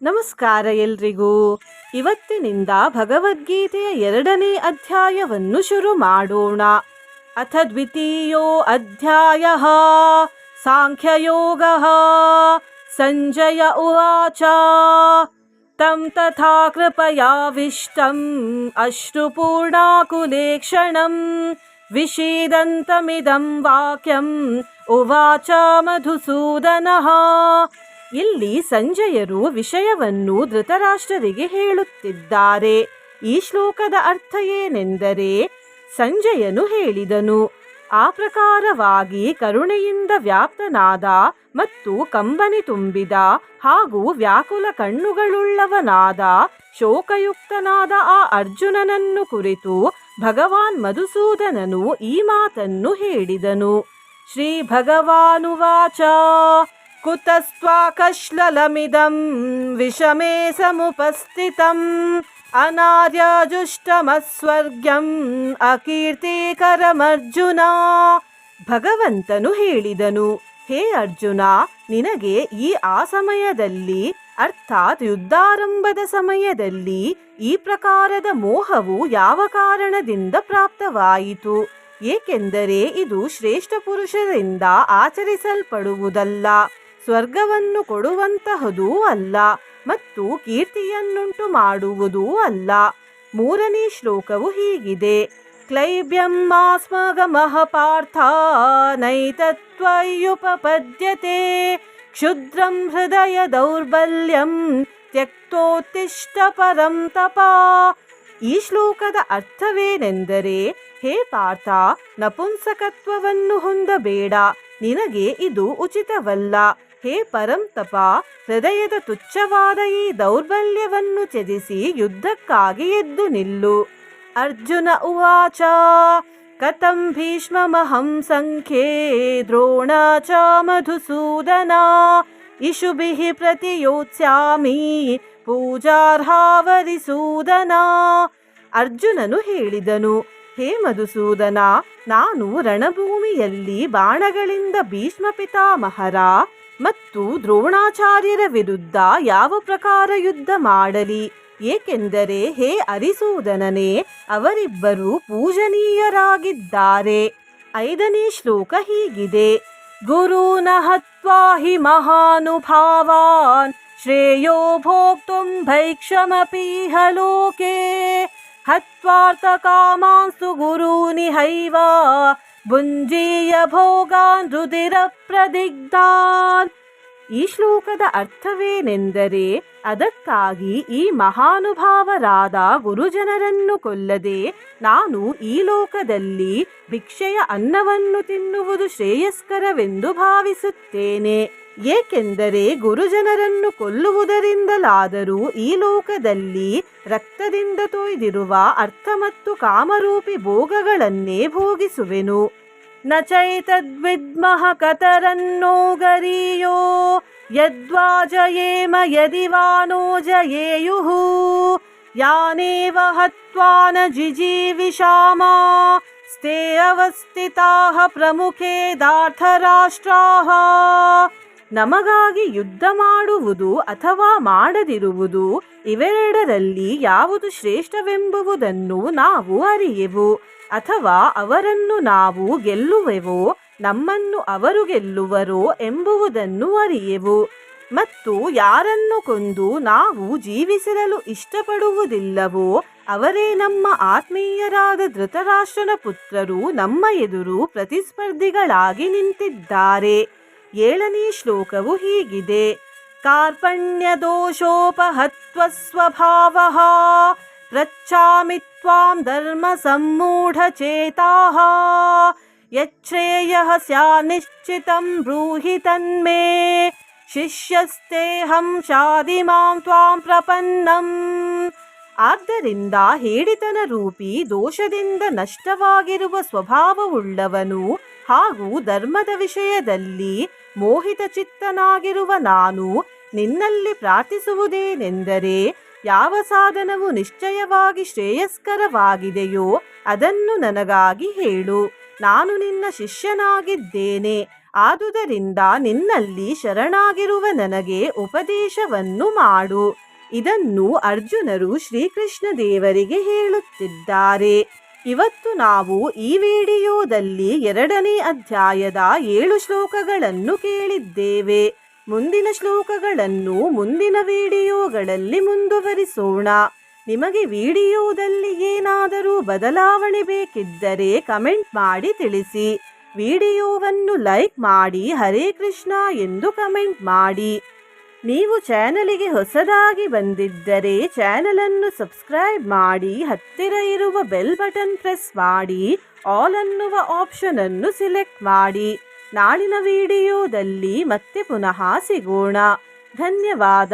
ನಮಸ್ಕಾರ ಎಲ್ರಿಗೂ. ಇವತ್ತಿನಿಂದ ಭಗವದ್ಗೀತೆಯ 2ನೇ ಅಧ್ಯಾಯವನ್ನು ಶುರು ಮಾಡೋಣ. ಅಥ ದ್ವಿತೀಯೋ ಅಧ್ಯಾಯಃ ಸಾಂಖ್ಯಯೋಗಃ. ಸಂಜಯ ಉವಾಚ ತಂ ತಥಾ ಕೃಪಯಾವಿಷ್ಟಂ ಅಶ್ರುಪೂರ್ಣಾಕುಲೇಕ್ಷಣಂ ವಿಷೀದಂತಮಿದಂ ವಾಕ್ಯಂ ಉವಾಚ ಮಧುಸೂದನಃ. ಇಲ್ಲಿ ಸಂಜಯರು ವಿಷಯವನ್ನು ಧೃತರಾಷ್ಟ್ರರಿಗೆ ಹೇಳುತ್ತಿದ್ದಾರೆ. ಈ ಶ್ಲೋಕದ ಅರ್ಥ ಏನೆಂದರೆ, ಸಂಜಯನು ಹೇಳಿದನು, ಆ ಪ್ರಕಾರವಾಗಿ ಕರುಣೆಯಿಂದ ವ್ಯಾಪ್ತನಾದ ಮತ್ತು ಕಂಬನಿ ತುಂಬಿದ ಹಾಗೂ ವ್ಯಾಕುಲ ಕಣ್ಣುಗಳುಳ್ಳವನಾದ ಶೋಕಯುಕ್ತನಾದ ಆ ಅರ್ಜುನನನ್ನು ಕುರಿತು ಭಗವಾನ್ ಮಧುಸೂದನನು ಈ ಮಾತನ್ನು ಹೇಳಿದನು. ಶ್ರೀ ಭಗವಾನುವಾಚ ಕುತಸ್ತ್ವಾಕಶ್ಲಲಮಿದಂ ವಿಷಮೇ ಸಮುಪಸ್ಥಿತಂ ಅನಾರ್ಯಜುಷ್ಟಮಸ್ವರ್ಗ್ಯಂ ಅಕೀರ್ತಿಕರಮರ್ಜುನ. ಭಗವಂತನು ಹೇಳಿದನು, ಹೇ ಅರ್ಜುನ, ನಿನಗೆ ಆ ಸಮಯದಲ್ಲಿ ಅರ್ಥಾತ್ ಯುದ್ಧಾರಂಭದ ಸಮಯದಲ್ಲಿ ಈ ಪ್ರಕಾರದ ಮೋಹವು ಯಾವ ಕಾರಣದಿಂದ ಪ್ರಾಪ್ತವಾಯಿತು? ಏಕೆಂದರೆ ಇದು ಶ್ರೇಷ್ಠ ಪುರುಷರಿಂದ ಆಚರಿಸಲ್ಪಡುವುದಲ್ಲ, ಸ್ವರ್ಗವನ್ನು ಕೊಡುವಂತಹದೂ ಅಲ್ಲ ಮತ್ತು ಕೀರ್ತಿಯನ್ನುಂಟು ಮಾಡುವುದೂ ಅಲ್ಲ. 3ನೇ ಶ್ಲೋಕವು ಹೀಗಿದೆ. ಕ್ಲೈಬ್ಯಂ ಮಾಸ್ಮಗಮಃ ಪಾರ್ಥ ನೈತತ್ವಯುಪಪದ್ಯತೆ ಕ್ಷುದ್ರಂ ಹೃದಯ ದೌರ್ಬಲ್ಯಂ ತ್ಯಕ್ತೋತ್ತಿಷ್ಠ ಪರಂ ತಪ. ಈ ಶ್ಲೋಕದ ಅರ್ಥವೇನೆಂದರೆ, ಹೇ ಪಾರ್ಥ, ನಪುಂಸಕತ್ವವನ್ನು ಹೊಂದಬೇಡ, ನಿನಗೆ ಇದು ಉಚಿತವಲ್ಲ. ಹೇ ಪರಂತಪ, ಹೃದಯದ ತುಚ್ಛವಾದ ಈ ದೌರ್ಬಲ್ಯವನ್ನು ತ್ಯಜಿಸಿ ಯುದ್ಧಕ್ಕಾಗಿ ಎದ್ದು ನಿಲ್ಲು. ಅರ್ಜುನ ಉವಾಚ ಕಥಂ ಭೀಷ್ಮಮಹಂ ಸಂಖ್ಯೇ ದ್ರೋಣ ಚ ಮಧುಸೂದನ ಇಷುಭಿಃ ಪ್ರತಿಯೋತ್ಸ್ಯಾಮಿ ಪೂಜಾರ್ಹಾವರಿಸೂದನ. ಅರ್ಜುನನು ಹೇಳಿದನು, ಹೇ ಮಧುಸೂದನ, ನಾನು ರಣಭೂಮಿಯಲ್ಲಿ ಬಾಣಗಳಿಂದ ಭೀಷ್ಮ ಪಿತಾಮಹರ ಮತ್ತು ದ್ರೋಣಾಚಾರ್ಯರ ವಿರುದ್ಧ ಯಾವ ಪ್ರಕಾರ ಯುದ್ಧ ಮಾಡಲಿ? ಏಕೆಂದರೆ ಹೇ ಅರಿಸೂದನನೇ, ಅವರಿಬ್ಬರು ಪೂಜನೀಯರಾಗಿದ್ದಾರೆ. 5ನೇ ಶ್ಲೋಕ ಹೀಗಿದೆ. ಗುರೂನ ಹತ್ವಾ ಹಿ ಮಹಾನುಭಾವಾನ್ ಶ್ರೇಯೋ ಭೋಕ್ತುಂ ಭೈಕ್ಷಮಪೀಹ ಲೋಕೆ ಹತ್ವಾರ್ಥ ಕಾಮಾಂಸ್ತು ಗುರೂನಿಹೈವ ಭುಂಜೀಯ ಭೋಗಾನ್ ರುದಿರ ಪ್ರದಿಗ್ಧಾನ್. ಈ ಶ್ಲೋಕದ ಅರ್ಥವೇನೆಂದರೆ, ಅದಕ್ಕಾಗಿ ಈ ಮಹಾನುಭಾವರಾದ ಗುರುಜನರನ್ನು ಕೊಲ್ಲದೆ ನಾನು ಈ ಲೋಕದಲ್ಲಿ ಭಿಕ್ಷೆಯ ಅನ್ನವನ್ನು ತಿನ್ನುವುದು ಶ್ರೇಯಸ್ಕರವೆಂದು ಭಾವಿಸುತ್ತೇನೆ. ಏಕೆಂದರೆ ಗುರುಜನರನ್ನು ಕೊಲ್ಲುವುದರಿಂದಲಾದರೂ ಈ ಲೋಕದಲ್ಲಿ ರಕ್ತದಿಂದ ತೊಯ್ದಿರುವ ಅರ್ಥ ಮತ್ತು ಕಾಮರೂಪಿ ಭೋಗಗಳನ್ನೇ ಭೋಗಿಸುವೆನು. ನ ಚೈತದ್ವಿದ್ಮಃ ಕತರನ್ನೋ ಗರೀಯೋ ಯದ್ವಾ ಜಯೇಮ ಯದಿ ವಾ ನೋ ಜಯೇಯುಃ ಯಾನೇವ ಹತ್ವಾ ನ ಜಿಜೀವಿಷಾಮ ಸ್ಥೇ ಅವಸ್ಥಿತಾಃ ಪ್ರಮುಖೇ ಧಾರ್ತರಾಷ್ಟ್ರಾಃ. ನಮಗಾಗಿ ಯುದ್ಧ ಮಾಡುವುದು ಅಥವಾ ಮಾಡದಿರುವುದು, ಇವೆರಡರಲ್ಲಿ ಯಾವುದು ಶ್ರೇಷ್ಠವೆಂಬುದನ್ನು ನಾವು ಅರಿಯೆವು. ಅಥವಾ ಅವರನ್ನು ನಾವು ಗೆಲ್ಲುವೆವೋ, ನಮ್ಮನ್ನು ಅವರು ಗೆಲ್ಲುವರೋ ಎಂಬುದನ್ನು ಅರಿಯೆವು. ಮತ್ತು ಯಾರನ್ನು ಕೊಂದು ನಾವು ಜೀವಿಸಿರಲು ಇಷ್ಟಪಡುವುದಿಲ್ಲವೋ ಅವರೇ ನಮ್ಮ ಆತ್ಮೀಯರಾದ ಧೃತರಾಷ್ಟ್ರನ ಪುತ್ರರು ನಮ್ಮ ಎದುರು ಪ್ರತಿಸ್ಪರ್ಧಿಗಳಾಗಿ ನಿಂತಿದ್ದಾರೆ. 7ನೇ ಶ್ಲೋಕವು ಹೀಗಿದೆ. ಕಾರ್ಪಣ್ಯ ದೋಷೋಪಹತ್ವ ಸ್ವಭಾವಃ ಪೃಚ್ಛಾಮಿ ತ್ವಾಂ ಧರ್ಮ ಸಮ್ಮೂಢ ಚೇತಾಃ ಯಚ್ಛ್ರೇಯಃ ಸ್ಯಾನ್ನಿಶ್ಚಿತಂ ಬ್ರೂಹಿ ತನ್ಮೇ ಶಿಷ್ಯಸ್ತೇಹಂ ಶಾದಿಮಾಂ ತ್ವಾಂ ಪ್ರಪನ್ನಂ. ಆದ್ದರಿಂದ ಹೇಡಿತನ ರೂಪಿ ದೋಷದಿಂದ ನಷ್ಟವಾಗಿರುವ ಸ್ವಭಾವವುಳ್ಳವನು ಹಾಗೂ ಧರ್ಮದ ವಿಷಯದಲ್ಲಿ ಮೋಹಿತ ಚಿತ್ತನಾಗಿರುವ ನಾನು ನಿನ್ನಲ್ಲಿ ಪ್ರಾರ್ಥಿಸುವುದೇನೆಂದರೆ, ಯಾವ ಸಾಧನವು ನಿಶ್ಚಯವಾಗಿ ಶ್ರೇಯಸ್ಕರವಾಗಿದೆಯೋ ಅದನ್ನು ನನಗಾಗಿ ಹೇಳು. ನಾನು ನಿನ್ನ ಶಿಷ್ಯನಾಗಿದ್ದೇನೆ. ಆದುದರಿಂದ ನಿನ್ನಲ್ಲಿ ಶರಣಾಗಿರುವ ನನಗೆ ಉಪದೇಶವನ್ನು ಮಾಡು. ಇದನ್ನು ಅರ್ಜುನರು ಶ್ರೀಕೃಷ್ಣ ದೇವರಿಗೆ ಹೇಳುತ್ತಿದ್ದಾರೆ. ಇವತ್ತು ನಾವು ಈ ವಿಡಿಯೋದಲ್ಲಿ 2ನೇ ಅಧ್ಯಾಯದ 7 ಶ್ಲೋಕಗಳನ್ನು ಕೇಳಿದ್ದೇವೆ. ಮುಂದಿನ ಶ್ಲೋಕಗಳನ್ನು ಮುಂದಿನ ವಿಡಿಯೋಗಳಲ್ಲಿ ಮುಂದುವರಿಸೋಣ. ನಿಮಗೆ ವಿಡಿಯೋದಲ್ಲಿ ಏನಾದರೂ ಬದಲಾವಣೆ ಬೇಕಿದ್ದರೆ ಕಮೆಂಟ್ ಮಾಡಿ ತಿಳಿಸಿ. ವಿಡಿಯೋವನ್ನು ಲೈಕ್ ಮಾಡಿ ಹರೇ ಕೃಷ್ಣ ಎಂದು ಕಮೆಂಟ್ ಮಾಡಿ. ನೀವು ಚಾನಲಿಗೆ ಹೊಸದಾಗಿ ಬಂದಿದ್ದರೆ ಚಾನಲನ್ನು ಸಬ್ಸ್ಕ್ರೈಬ್ ಮಾಡಿ, ಹತ್ತಿರ ಇರುವ ಬೆಲ್ ಬಟನ್ ಪ್ರೆಸ್ ಮಾಡಿ, ಆಲ್ ಅನ್ನುವ ಆಪ್ಷನ್ ಅನ್ನು ಸಿಲೆಕ್ಟ್ ಮಾಡಿ. ನಾಳಿನ ವಿಡಿಯೋದಲ್ಲಿ ಮತ್ತೆ ಪುನಃ ಸಿಗೋಣ. ಧನ್ಯವಾದ.